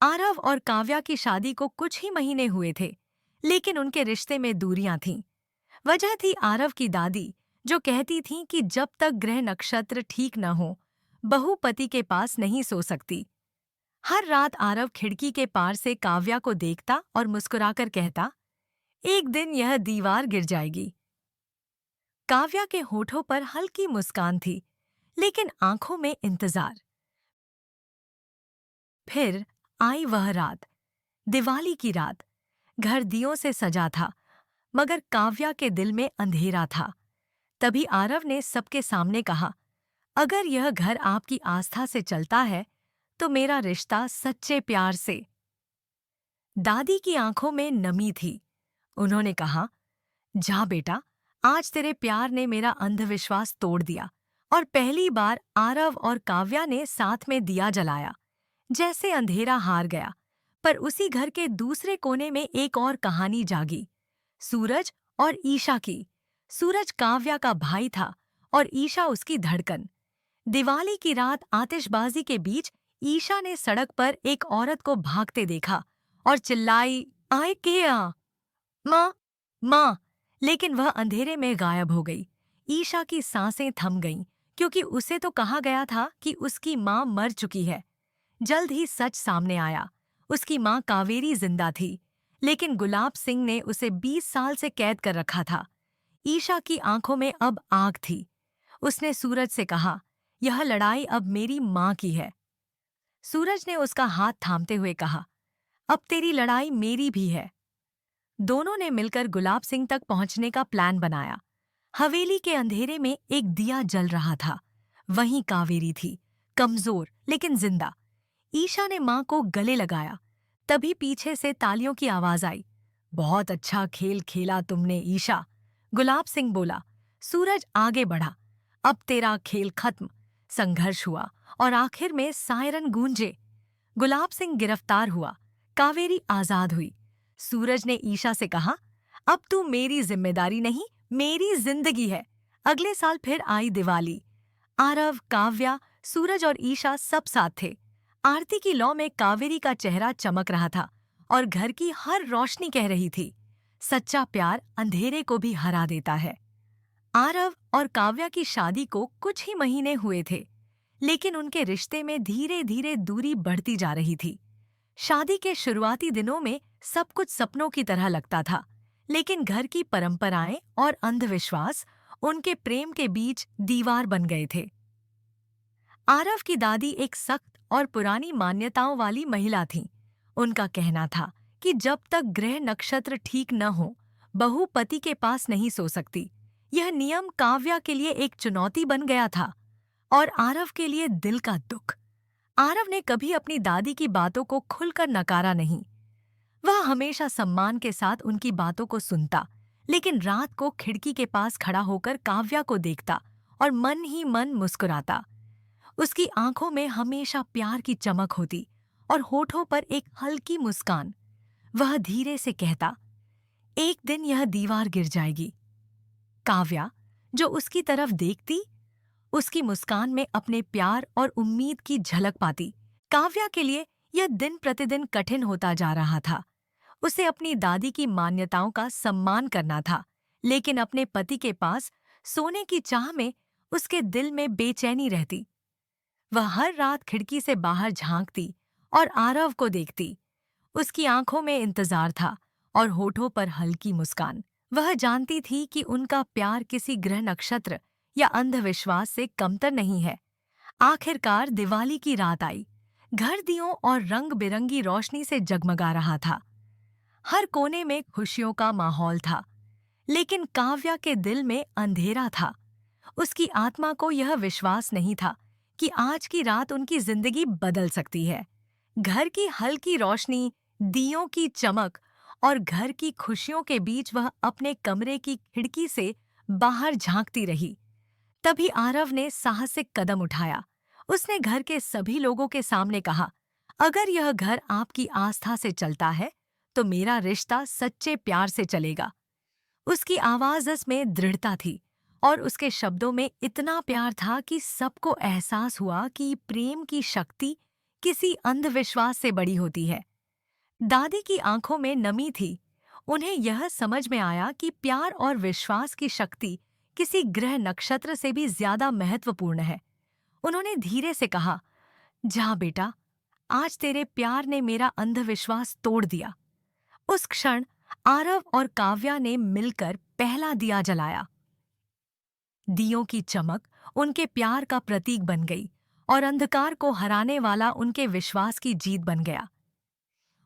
आरव और काव्या की शादी को कुछ ही महीने हुए थे, लेकिन उनके रिश्ते में दूरियां थीं। वजह थी आरव की दादी, जो कहती थीं कि जब तक ग्रह नक्षत्र ठीक न हो, बहू पति के पास नहीं सो सकती। हर रात आरव खिड़की के पार से काव्या को देखता और मुस्कुराकर कहता, एक दिन यह दीवार गिर जाएगी। काव्या के होठों पर हल्की मुस्कान थी, लेकिन आंखों में इंतजार। फिर आई वह रात, दिवाली की रात। घर दियों से सजा था, मगर काव्या के दिल में अंधेरा था। तभी आरव ने सबके सामने कहा, अगर यह घर आपकी आस्था से चलता है, तो मेरा रिश्ता सच्चे प्यार से। दादी की आंखों में नमी थी। उन्होंने कहा, जा बेटा, आज तेरे प्यार ने मेरा अंधविश्वास तोड़ दिया। और पहली बार आरव और काव्या ने साथ में दिया जलाया। जैसे अंधेरा हार गया, पर उसी घर के दूसरे कोने में एक और कहानी जागी, सूरज और ईशा की। सूरज काव्या का भाई था और ईशा उसकी धड़कन। दिवाली की रात आतिशबाजी के बीच ईशा ने सड़क पर एक औरत को भागते देखा और चिल्लाई, आए क्या माँ, माँ। लेकिन वह अंधेरे में गायब हो गई। ईशा की सांसें थम गईं, क्योंकि उसे तो कहा गया था कि उसकी माँ मर चुकी है। जल्द ही सच सामने आया। उसकी माँ कावेरी जिंदा थी, लेकिन गुलाब सिंह ने उसे 20 साल से कैद कर रखा था। ईशा की आंखों में अब आग थी। उसने सूरज से कहा, यह लड़ाई अब मेरी माँ की है। सूरज ने उसका हाथ थामते हुए कहा, अब तेरी लड़ाई मेरी भी है। दोनों ने मिलकर गुलाब सिंह तक पहुंचने का प्लान बनाया। हवेली के अंधेरे में एक दिया जल रहा था। वहीं कावेरी थी, कमजोर लेकिन जिंदा। ईशा ने मां को गले लगाया। तभी पीछे से तालियों की आवाज आई। बहुत अच्छा खेल खेला तुमने ईशा, गुलाब सिंह बोला। सूरज आगे बढ़ा। अब तेरा खेल खत्म। संघर्ष हुआ और आखिर में सायरन गूंजे। गुलाब सिंह गिरफ्तार हुआ। कावेरी आजाद हुई। सूरज ने ईशा से कहा, अब तू मेरी जिम्मेदारी नहीं, मेरी जिंदगी है। अगले साल फिर आई दिवाली। आरव, काव्या, सूरज और ईशा सब साथ थे। आरती की लौ में कावेरी का चेहरा चमक रहा था और घर की हर रोशनी कह रही थी, सच्चा प्यार अंधेरे को भी हरा देता है। आरव और काव्या की शादी को कुछ ही महीने हुए थे, लेकिन उनके रिश्ते में धीरे धीरे दूरी बढ़ती जा रही थी। शादी के शुरुआती दिनों में सब कुछ सपनों की तरह लगता था, लेकिन घर की परंपराएं और अंधविश्वास उनके प्रेम के बीच दीवार बन गए थे। आरव की दादी एक सख्त और पुरानी मान्यताओं वाली महिला थीं। उनका कहना था कि जब तक ग्रह नक्षत्र ठीक न हो, बहू पति के पास नहीं सो सकती। यह नियम काव्या के लिए एक चुनौती बन गया था और आरव के लिए दिल का दुख। आरव ने कभी अपनी दादी की बातों को खुलकर नकारा नहीं। वह हमेशा सम्मान के साथ उनकी बातों को सुनता, लेकिन रात को खिड़की के पास खड़ा होकर काव्या को देखता और मन ही मन मुस्कुराता। उसकी आंखों में हमेशा प्यार की चमक होती और होठों पर एक हल्की मुस्कान। वह धीरे से कहता, एक दिन यह दीवार गिर जाएगी। काव्या, जो उसकी तरफ देखती, उसकी मुस्कान में अपने प्यार और उम्मीद की झलक पाती। काव्या के लिए यह दिन प्रतिदिन कठिन होता जा रहा था। उसे अपनी दादी की मान्यताओं का सम्मान करना था, लेकिन अपने पति के पास सोने की चाह में उसके दिल में बेचैनी रहती। वह हर रात खिड़की से बाहर झांकती और आरव को देखती। उसकी आंखों में इंतजार था और होठों पर हल्की मुस्कान। वह जानती थी कि उनका प्यार किसी ग्रह नक्षत्र या अंधविश्वास से कमतर नहीं है। आखिरकार दिवाली की रात आई। घर दियों और रंग बिरंगी रोशनी से जगमगा रहा था। हर कोने में खुशियों का माहौल था, लेकिन काव्या के दिल में अंधेरा था। उसकी आत्मा को यह विश्वास नहीं था कि आज की रात उनकी जिंदगी बदल सकती है। घर की हल्की रोशनी, दियों की चमक और घर की खुशियों के बीच वह अपने कमरे की खिड़की से बाहर झांकती रही। तभी आरव ने साहसिक कदम उठाया। उसने घर के सभी लोगों के सामने कहा, अगर यह घर आपकी आस्था से चलता है, तो मेरा रिश्ता सच्चे प्यार से चलेगा। उसकी आवाज में दृढ़ता थी और उसके शब्दों में इतना प्यार था कि सबको एहसास हुआ कि प्रेम की शक्ति किसी अंधविश्वास से बड़ी होती है। दादी की आंखों में नमी थी। उन्हें यह समझ में आया कि प्यार और विश्वास की शक्ति किसी ग्रह नक्षत्र से भी ज्यादा महत्वपूर्ण है। उन्होंने धीरे से कहा, जा बेटा, आज तेरे प्यार ने मेरा अंधविश्वास तोड़ दिया। उस क्षण आरव और काव्या ने मिलकर पहला दिया जलाया। दियों की चमक उनके प्यार का प्रतीक बन गई और अंधकार को हराने वाला उनके विश्वास की जीत बन गया।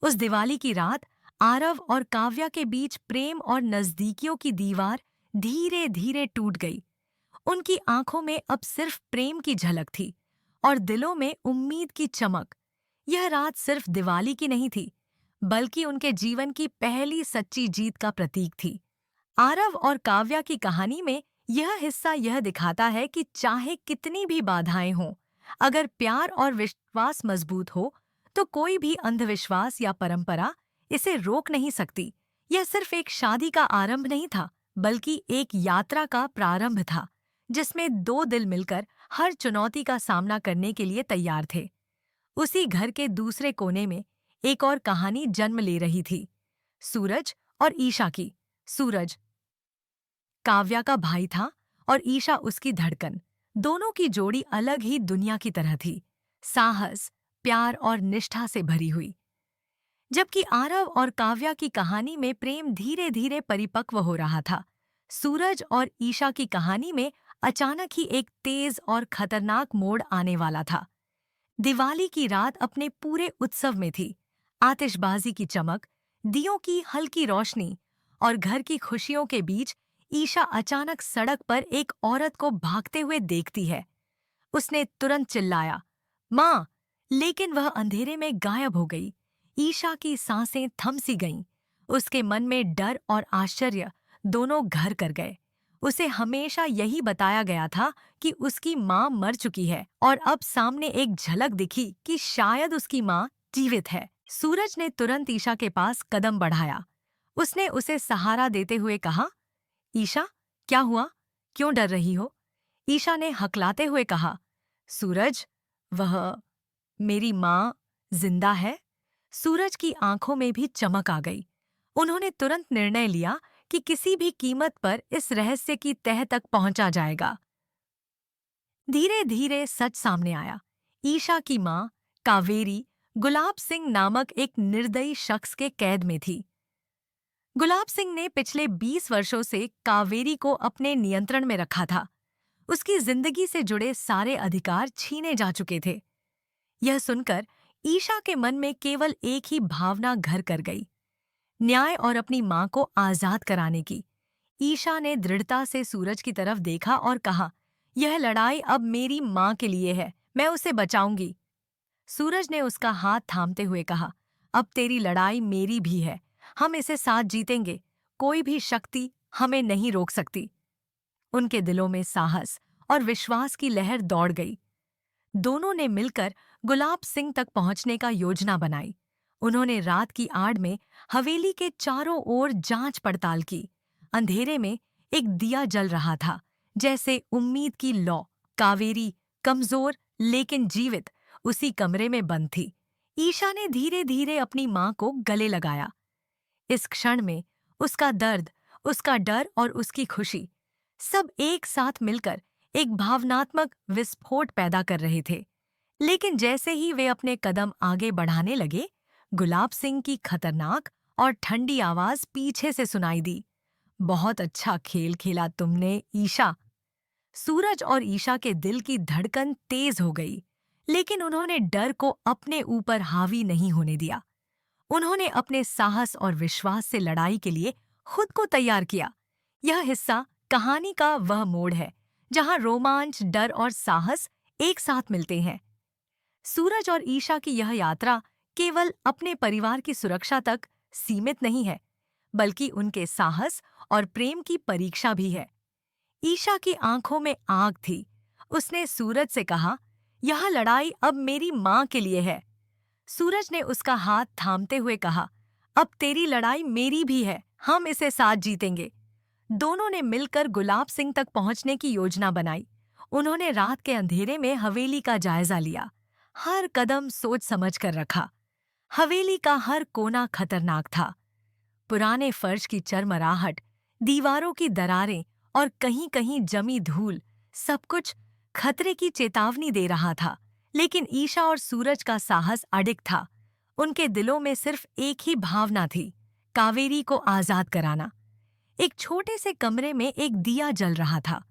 उस दिवाली की रात आरव और काव्या के बीच प्रेम और नजदीकियों की दीवार धीरे धीरे टूट गई। उनकी आंखों में अब सिर्फ प्रेम की झलक थी और दिलों में उम्मीद की चमक। यह रात सिर्फ दिवाली की नहीं थी, बल्कि उनके जीवन की पहली सच्ची जीत का प्रतीक थी। आरव और काव्या की कहानी में यह हिस्सा यह दिखाता है कि चाहे कितनी भी बाधाएं हों, अगर प्यार और विश्वास मजबूत हो तो कोई भी अंधविश्वास या परंपरा इसे रोक नहीं सकती। यह सिर्फ एक शादी का आरंभ नहीं था, बल्कि एक यात्रा का प्रारंभ था, जिसमें दो दिल मिलकर हर चुनौती का सामना करने के लिए तैयार थे। उसी घर के दूसरे कोने में एक और कहानी जन्म ले रही थी, सूरज और ईशा की। सूरज काव्या का भाई था और ईशा उसकी धड़कन। दोनों की जोड़ी अलग ही दुनिया की तरह थी, साहस, प्यार और निष्ठा से भरी हुई। जबकि आरव और काव्या की कहानी में प्रेम धीरे धीरे परिपक्व हो रहा था, सूरज और ईशा की कहानी में अचानक ही एक तेज और खतरनाक मोड़ आने वाला था। दिवाली की रात अपने पूरे उत्सव में थी। आतिशबाजी की चमक, दियों की हल्की रोशनी और घर की खुशियों के बीच ईशा अचानक सड़क पर एक औरत को भागते हुए देखती है। उसने तुरंत चिल्लाया, माँ! लेकिन वह अंधेरे में गायब हो गई। ईशा की सांसें थम सी गईं। उसके मन में डर और आश्चर्य दोनों घर कर गए। उसे हमेशा यही बताया गया था कि उसकी माँ मर चुकी है और अब सामने एक झलक दिखी कि शायद उसकी माँ जीवित है। सूरज ने तुरंत ईशा के पास कदम बढ़ाया। उसने उसे सहारा देते हुए कहा, ईशा, क्या हुआ? क्यों डर रही हो? ईशा ने हकलाते हुए कहा, सूरज, वह मेरी माँ जिंदा है। सूरज की आंखों में भी चमक आ गई। उन्होंने तुरंत निर्णय लिया कि किसी भी कीमत पर इस रहस्य की तह तक पहुंचा जाएगा। धीरे धीरे सच सामने आया। ईशा की माँ कावेरी गुलाब सिंह नामक एक निर्दयी शख्स के कैद में थी। गुलाब सिंह ने पिछले 20 वर्षों से कावेरी को अपने नियंत्रण में रखा था। उसकी जिंदगी से जुड़े सारे अधिकार छीने जा चुके थे। यह सुनकर ईशा के मन में केवल एक ही भावना घर कर गई, न्याय और अपनी मां को आजाद कराने की। ईशा ने दृढ़ता से सूरज की तरफ देखा और कहा, यह लड़ाई अब मेरी मां के लिए है, मैं उसे बचाऊंगी। सूरज ने उसका हाथ थामते हुए कहा, अब तेरी लड़ाई मेरी भी है, हम इसे साथ जीतेंगे, कोई भी शक्ति हमें नहीं रोक सकती। उनके दिलों में साहस और विश्वास की लहर दौड़ गई। दोनों ने मिलकर गुलाब सिंह तक पहुंचने का योजना बनाई। उन्होंने रात की आड़ में हवेली के चारों ओर जांच पड़ताल की। अंधेरे में एक दिया जल रहा था, जैसे उम्मीद की लौ। कावेरी कमजोर लेकिन जीवित उसी कमरे में बंद थी। ईशा ने धीरे धीरे अपनी मां को गले लगाया। इस क्षण में उसका दर्द, उसका डर और उसकी खुशी सब एक साथ मिलकर एक भावनात्मक विस्फोट पैदा कर रहे थे। लेकिन जैसे ही वे अपने कदम आगे बढ़ाने लगे, गुलाब सिंह की खतरनाक और ठंडी आवाज पीछे से सुनाई दी, बहुत अच्छा खेल खेला तुमने, ईशा। सूरज और ईशा के दिल की धड़कन तेज हो गई, लेकिन उन्होंने डर को अपने ऊपर हावी नहीं होने दिया। उन्होंने अपने साहस और विश्वास से लड़ाई के लिए खुद को तैयार किया। यह हिस्सा कहानी का वह मोड़ है जहां रोमांच, डर और साहस एक साथ मिलते हैं। सूरज और ईशा की यह यात्रा केवल अपने परिवार की सुरक्षा तक सीमित नहीं है, बल्कि उनके साहस और प्रेम की परीक्षा भी है। ईशा की आंखों में आग थी। उसने सूरज से कहा, यह लड़ाई अब मेरी मां के लिए है। सूरज ने उसका हाथ थामते हुए कहा, अब तेरी लड़ाई मेरी भी है, हम इसे साथ जीतेंगे। दोनों ने मिलकर गुलाब सिंह तक पहुंचने की योजना बनाई। उन्होंने रात के अंधेरे में हवेली का जायजा लिया। हर कदम सोच समझ कर रखा। हवेली का हर कोना खतरनाक था। पुराने फर्श की चरमराहट, दीवारों की दरारें और कहीं-कहीं जमी धूल, सब कुछ खतरे की चेतावनी दे रहा था। लेकिन ईशा और सूरज का साहस अडिग था। उनके दिलों में सिर्फ एक ही भावना थी, कावेरी को आजाद कराना। एक छोटे से कमरे में एक दिया जल रहा था।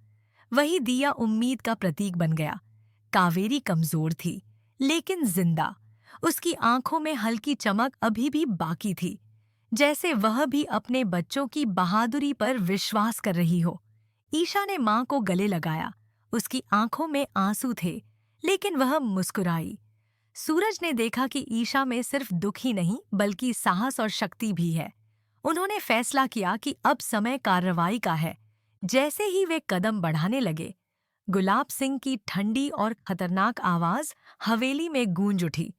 वही दिया उम्मीद का प्रतीक बन गया। कावेरी कमजोर थी, लेकिन जिंदा। उसकी आंखों में हल्की चमक अभी भी बाकी थी, जैसे वह भी अपने बच्चों की बहादुरी पर विश्वास कर रही हो। ईशा ने मां को गले लगाया। उसकी आंखों में आंसू थे, लेकिन वह मुस्कुराई। सूरज ने देखा कि ईशा में सिर्फ दुख ही नहीं, बल्कि साहस और शक्ति भी है। उन्होंने फैसला किया कि अब समय कार्रवाई का है। जैसे ही वे कदम बढ़ाने लगे, गुलाब सिंह की ठंडी और खतरनाक आवाज हवेली में गूंज उठी।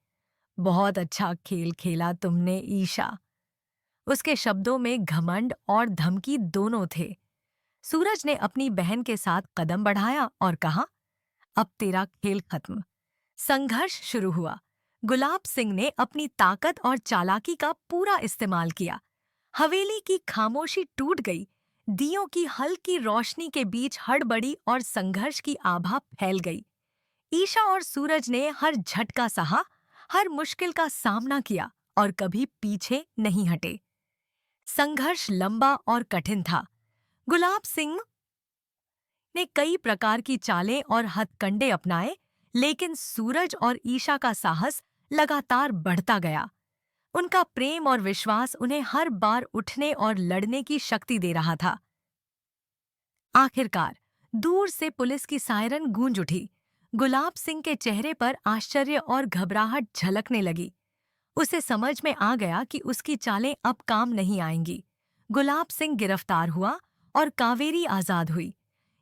बहुत अच्छा खेल खेला तुमने ईशा। उसके शब्दों में घमंड और धमकी दोनों थे। सूरज ने अपनी बहन के साथ कदम बढ़ाया और कहा, अब तेरा खेल खत्म। संघर्ष शुरू हुआ। गुलाब सिंह ने अपनी ताकत और चालाकी का पूरा इस्तेमाल किया। हवेली की खामोशी टूट गई। दियों की हल्की रोशनी के बीच हड़बड़ी और संघर्ष की आभा फैल गई। ईशा और सूरज ने हर झटका सहा, हर मुश्किल का सामना किया और कभी पीछे नहीं हटे। संघर्ष लंबा और कठिन था। गुलाब सिंह ने कई प्रकार की चालें और हथकंडे अपनाए, लेकिन सूरज और ईशा का साहस लगातार बढ़ता गया। उनका प्रेम और विश्वास उन्हें हर बार उठने और लड़ने की शक्ति दे रहा था। आखिरकार दूर से पुलिस की सायरन गूंज उठी। गुलाब सिंह के चेहरे पर आश्चर्य और घबराहट झलकने लगी। उसे समझ में आ गया कि उसकी चालें अब काम नहीं आएंगी। गुलाब सिंह गिरफ्तार हुआ और कावेरी आजाद हुई।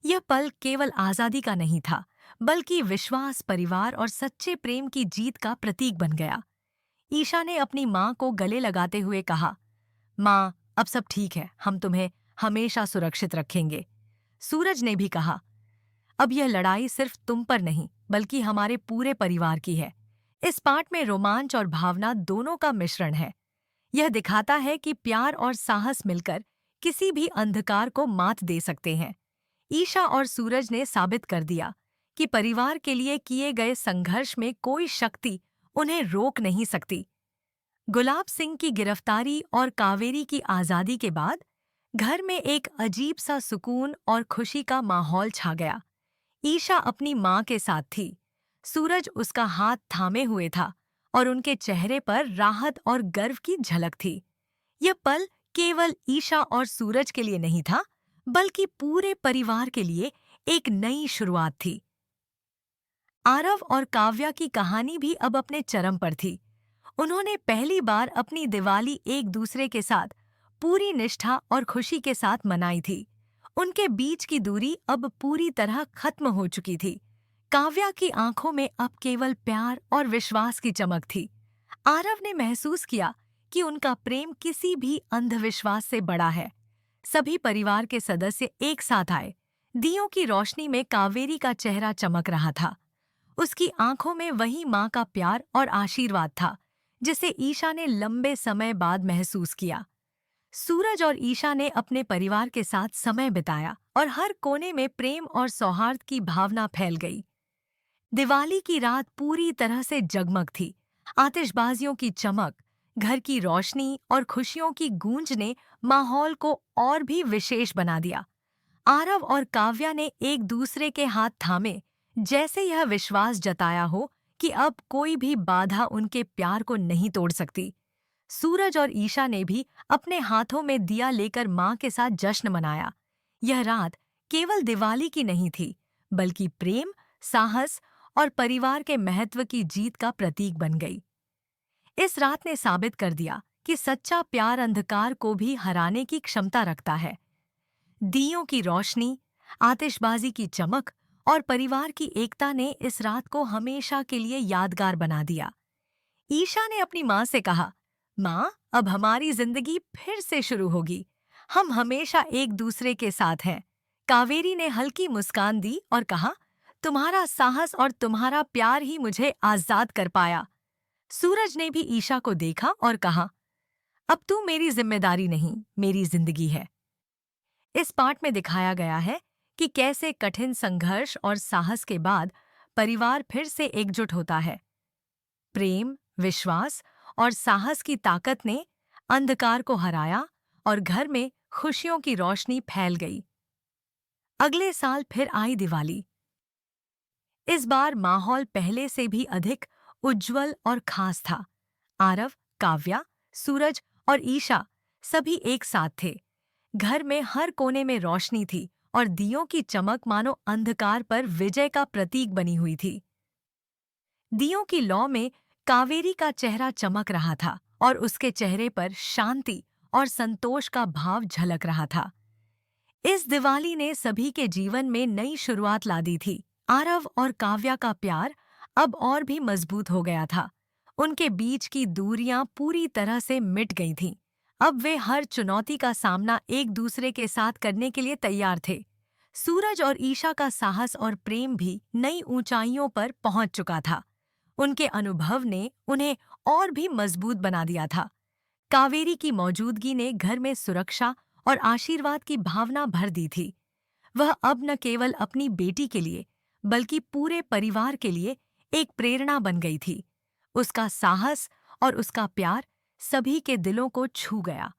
यह पल केवल आजादी का नहीं था, बल्कि विश्वास, परिवार और सच्चे प्रेम की जीत का प्रतीक बन गया। ईशा ने अपनी मां को गले लगाते हुए कहा, मां, अब सब ठीक है, हम तुम्हें हमेशा सुरक्षित रखेंगे। सूरज ने भी कहा, अब यह लड़ाई सिर्फ तुम पर नहीं, बल्कि हमारे पूरे परिवार की है। इस पाठ में रोमांच और भावना दोनों का मिश्रण है। यह दिखाता है कि प्यार और साहस मिलकर किसी भी अंधकार को मात दे सकते हैं। ईशा और सूरज ने साबित कर दिया कि परिवार के लिए किए गए संघर्ष में कोई शक्ति उन्हें रोक नहीं सकती। गुलाब सिंह की गिरफ्तारी और कावेरी की आजादी के बाद घर में एक अजीब सा सुकून और खुशी का माहौल छा गया। ईशा अपनी मां के साथ थी। सूरज उसका हाथ थामे हुए था और उनके चेहरे पर राहत और गर्व की झलक थी। यह पल केवल ईशा और सूरज के लिए नहीं था, बल्कि पूरे परिवार के लिए एक नई शुरुआत थी। आरव और काव्या की कहानी भी अब अपने चरम पर थी। उन्होंने पहली बार अपनी दिवाली एक दूसरे के साथ पूरी निष्ठा और खुशी के साथ मनाई थी। उनके बीच की दूरी अब पूरी तरह खत्म हो चुकी थी। काव्या की आंखों में अब केवल प्यार और विश्वास की चमक थी। आरव ने महसूस किया कि उनका प्रेम किसी भी अंधविश्वास से बड़ा है। सभी परिवार के सदस्य एक साथ आए। दियों की रोशनी में कावेरी का चेहरा चमक रहा था। उसकी आंखों में वही मां का प्यार और आशीर्वाद था, जिसे ईशा ने लंबे समय बाद महसूस किया। सूरज और ईशा ने अपने परिवार के साथ समय बिताया और हर कोने में प्रेम और सौहार्द की भावना फैल गई। दिवाली की रात पूरी तरह से जगमग थी। आतिशबाजियों की चमक, घर की रोशनी और खुशियों की गूंज ने माहौल को और भी विशेष बना दिया। आरव और काव्या ने एक दूसरे के हाथ थामे, जैसे यह विश्वास जताया हो कि अब कोई भी बाधा उनके प्यार को नहीं तोड़ सकती। सूरज और ईशा ने भी अपने हाथों में दिया लेकर मां के साथ जश्न मनाया। यह रात केवल दिवाली की नहीं थी, बल्कि प्रेम, साहस और परिवार के महत्व की जीत का प्रतीक बन गई। इस रात ने साबित कर दिया कि सच्चा प्यार अंधकार को भी हराने की क्षमता रखता है। दियों की रोशनी, आतिशबाजी की चमक और परिवार की एकता ने इस रात को हमेशा के लिए यादगार बना दिया। ईशा ने अपनी मां से कहा, मां, अब हमारी जिंदगी फिर से शुरू होगी। हम हमेशा एक दूसरे के साथ हैं। कावेरी ने हल्की मुस्कान दी और कहा, तुम्हारा साहस और तुम्हारा प्यार ही मुझे आजाद कर पाया। सूरज ने भी ईशा को देखा और कहा, अब तू मेरी जिम्मेदारी नहीं, मेरी जिंदगी है। इस पाठ में दिखाया गया है कि कैसे कठिन संघर्ष और साहस के बाद परिवार फिर से एकजुट होता है। प्रेम, विश्वास और साहस की ताकत ने अंधकार को हराया और घर में खुशियों की रोशनी फैल गई। अगले साल फिर आई दिवाली। इस बार माहौल पहले से भी अधिक उज्जवल और खास था। आरव, काव्या, सूरज और ईशा सभी एक साथ थे। घर में हर कोने में रोशनी थी और दियों की चमक मानो अंधकार पर विजय का प्रतीक बनी हुई थी। दियों की लौ में कावेरी का चेहरा चमक रहा था और उसके चेहरे पर शांति और संतोष का भाव झलक रहा था। इस दिवाली ने सभी के जीवन में नई शुरुआत ला दी थी। आरव और काव्या का प्यार अब और भी मजबूत हो गया था। उनके बीच की दूरियां पूरी तरह से मिट गई थीं। अब वे हर चुनौती का सामना एक दूसरे के साथ करने के लिए तैयार थे। सूरज और ईशा का साहस और प्रेम भी नई ऊंचाइयों पर पहुंच चुका था। उनके अनुभव ने उन्हें और भी मजबूत बना दिया था। कावेरी की मौजूदगी ने घर में सुरक्षा और आशीर्वाद की भावना भर दी थी। वह अब न केवल अपनी बेटी के लिए बल्कि पूरे परिवार के लिए एक प्रेरणा बन गई थी। उसका साहस और उसका प्यार सभी के दिलों को छू गया।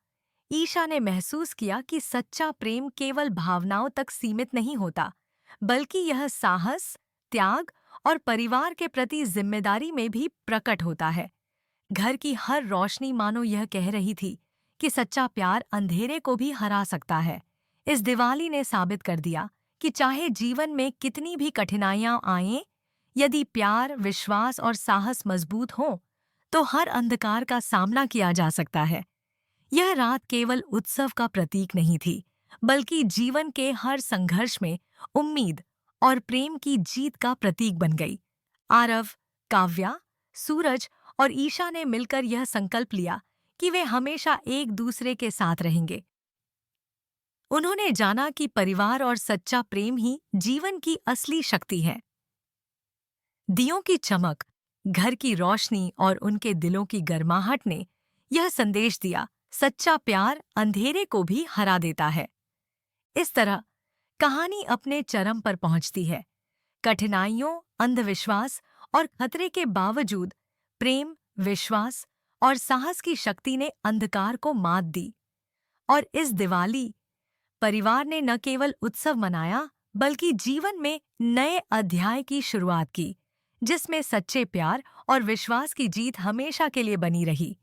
ईशा ने महसूस किया कि सच्चा प्रेम केवल भावनाओं तक सीमित नहीं होता, बल्कि यह साहस, त्याग और परिवार के प्रति जिम्मेदारी में भी प्रकट होता है। घर की हर रोशनी मानो यह कह रही थी कि सच्चा प्यार अंधेरे को भी हरा सकता है। इस दिवाली ने साबित कर दिया कि चाहे जीवन में कितनी भी कठिनाइयां आएं, यदि प्यार, विश्वास और साहस मजबूत हों, तो हर अंधकार का सामना किया जा सकता है। यह रात केवल उत्सव का प्रतीक नहीं थी, बल्कि जीवन के हर संघर्ष में उम्मीद और प्रेम की जीत का प्रतीक बन गई। आरव, काव्या, सूरज और ईशा ने मिलकर यह संकल्प लिया कि वे हमेशा एक दूसरे के साथ रहेंगे। उन्होंने जाना कि परिवार और सच्चा प्रेम ही जीवन की असली शक्ति है। दियों की चमक, घर की रोशनी और उनके दिलों की गर्माहट ने यह संदेश दिया, सच्चा प्यार अंधेरे को भी हरा देता है। इस तरह कहानी अपने चरम पर पहुंचती है। कठिनाइयों, अंधविश्वास और खतरे के बावजूद प्रेम, विश्वास और साहस की शक्ति ने अंधकार को मात दी। और इस दिवाली परिवार ने न केवल उत्सव मनाया, बल्कि जीवन में नए अध्याय की शुरुआत की, जिसमें सच्चे प्यार और विश्वास की जीत हमेशा के लिए बनी रही।